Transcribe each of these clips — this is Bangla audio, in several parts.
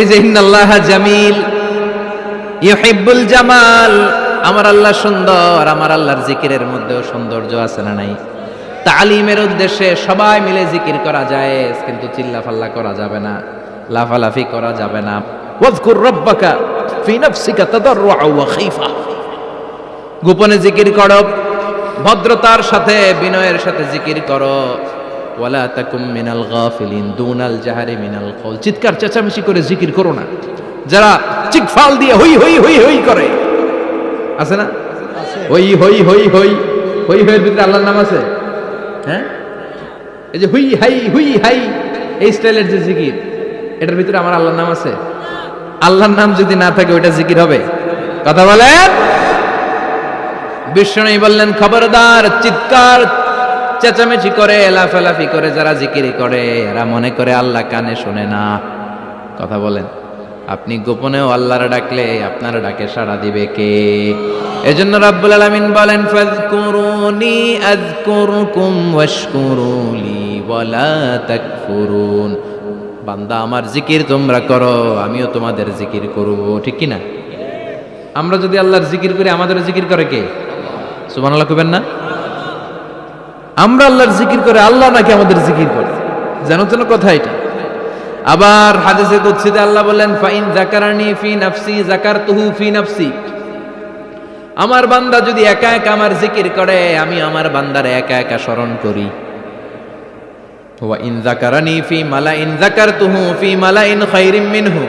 এই যে ইন্নাল্লাহা জামিল ইউহিব্বুল জামাল, আমার আল্লাহ সুন্দর। আমার আল্লাহর জিকিরের মধ্যেও সৌন্দর্য আছে না নাই? তালিমের উদ্দেশ্যে সবাই মিলে জিকির করা যায়, কিন্তু চিল্লাফাল্লা করা যাবে না, লাফালাফি করা যাবে না। ওয়াজকুর রাব্বাকা ফি নাফসিকা তাদাররুআ ওয়া খীফা, গোপনে জিকির করো, ভদ্রতার সাথে বিনয়ের সাথে জিকির করো। ওয়ালা তাকুম মিনাল গাফিলিন দুনাল জাহারি মিনাল কওল, চিৎকার চেঁচামেচি করে জিকির করো না। যারা চিকফাল দিয়ে হই হই হই হই করে, আছে না? হই হই হই হই হই হইয়ের ভিতরে আল্লাহর নাম আছে। হ্যাঁ, এই যে হুই হাই এই স্টাইলের যে জিকির, এটার ভিতরে আমার আল্লাহর নাম আছে? আল্লাহর নাম যদি না থাকে ওইটা জিকির হবে? কথা বলেন। বিষ্ণু বললেন, খবরদার, চিৎকার চেঁচামেচি করে লাফালাফি করে যারা জিকির করে, এরা মনে করে আল্লাহ কানে শোনে না। কথা বলেন। আপনি গোপনেও আল্লাহর ডাকলে আপনার ডাকে সাড়া দিবে কে? এজন্য রাব্বুল আলামিন বলেন, ফাযকুরুনি আযকুরকুম ওয়াশকুরুলি ওয়ালা তাকফুরুন। বান্দা, আমার জিকির তোমরা করো, আমিও তোমাদের জিকির করব। ঠিক কি না? আমরা যদি আল্লাহর জিকির করি, আমাদের জিকির করে কে? সুবহানাল্লাহ কইবেন না? আমরা আল্লাহর জিকির করে, আল্লাহ নাকি আমাদের জিকির করে? জানো তো না কথা এটা? আবার হাদিসে কুদসিতে আল্লাহ বলেন, ফাইন যাকারানি ফি নাফসি যাকারতুহু ফি নাফসি। আমার বান্দা যদি একা একা আমার জিকির করে, আমি আমার বান্দারে একা একা স্মরণ করি। ওয়া ইন যাকারানি ফি মালাইন যাকারতুহু ফি মালাইন খায়রিম মিনহু।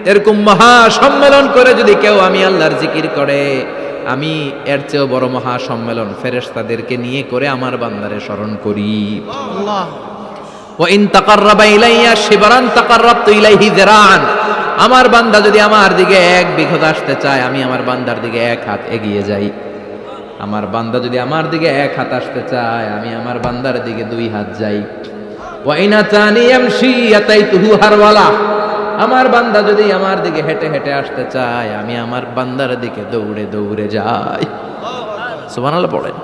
এরকম মহা সম্মেলন করে যদি কেউ আমি আল্লাহর জিকির করে, আমি এর চেয়েও বড় মহা সম্মেলন ফেরেশতাদেরকে নিয়ে করে আমার বান্দারে স্মরণ করি। আল্লাহ, ওয়া ইন তাকাররাবা ইলাইয়া শিবরান তাকাররাবতু ইলাইহি যিরাআন। আমার বান্দা যদি আমার দিকে এক বিঘত আসতে চায়, আমি আমার বান্দার দিকে এক হাত এগিয়ে যাই। আমার বান্দা যদি আমার দিকে এক হাত আসতে চায়, আমি আমার বান্দার দিকে দুই হাত যাই। ওয়া ইন আতানি ইয়ামশি আতাইতুহু হারওয়ালা। আমার বান্দা যদি আমার দিকে হেঁটে হেঁটে আসতে চায়, আমি আমার বান্দার দিকে দৌড়ে দৌড়ে যাই। সুবহানাল্লাহ পড়েন।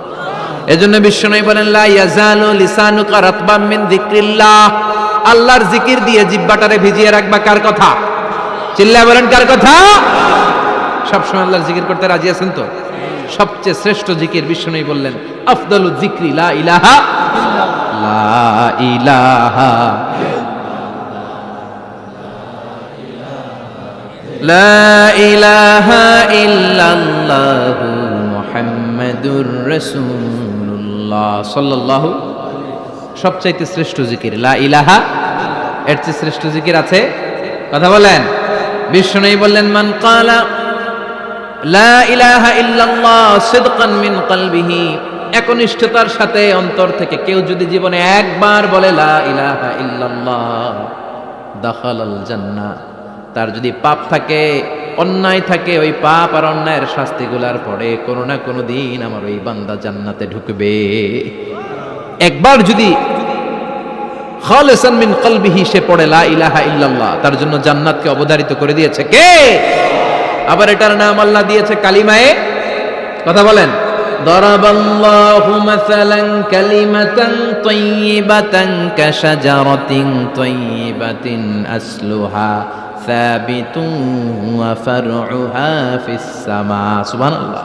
এজন্য বিশ্বনবী বলেন, লা ইয়াজালু লিসানুকা রাতবাম মিন যিকরিল্লাহ। আল্লাহর জিকির দিয়ে জিহ্বাটারে ভিজিয়ে রাখবা। কার কথা? চিল্লায় বলেন, কার কথা? সবসময় আল্লাহর জিকির করতে রাজি আছেন তো? সবচেয়ে শ্রেষ্ঠ জিকির বিশ্বনবী বললেন, আফদালু যিকরি লা ইলাহা লা ইলাহা ইল্লাল্লাহু মুহাম্মাদুর রাসূলুল্লাহ সাল্লাল্লাহু। সবচাইতে শ্রেষ্ঠ জিকির লা ইলাহা। এর চেয়ে শ্রেষ্ঠ জিকির আছে? কথা বলেন। বিষ্ণু বললেন, মান ক্বালা লা ইলাহা ইল্লাল্লাহ সিদকান মিন কলবিহি, একনিষ্ঠতার সাথে অন্তর থেকে কেউ যদি জীবনে একবার বলে লা ইলাহা ইল্লাল্লাহ, দাখালাল জান্নাহ। তার যদি পাপ থাকে, অন্যায় থাকে, ওই পাপ আর অন্যায়ের শাস্তিগুলার পরে কোনো না কোনো দিন আমার ওই বান্দা জান্নাতে ঢুকবে। একবার যদি খালিসান মিন কলবিহি সে পড়ে লা ইলাহা ইল্লাল্লাহ, তার জন্য জান্নাতকে অবধারিত করে দিয়েছে কে? আবার এটার নাম আল্লাহ দিয়েছে কালিমায়ে। কথা বলেন। দরাবাল্লাহু মাসালান কালিমাতান তাইয়িবাতান কাশাজারাতিন তাইয়িবাতিন আসলুহা সাবিতুন ওয়া ফারউহা ফিস সামা। সুবহানাল্লাহ।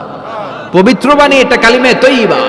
পবিত্র বাণী এটা কালিমায়ে তাইয়্যিবা।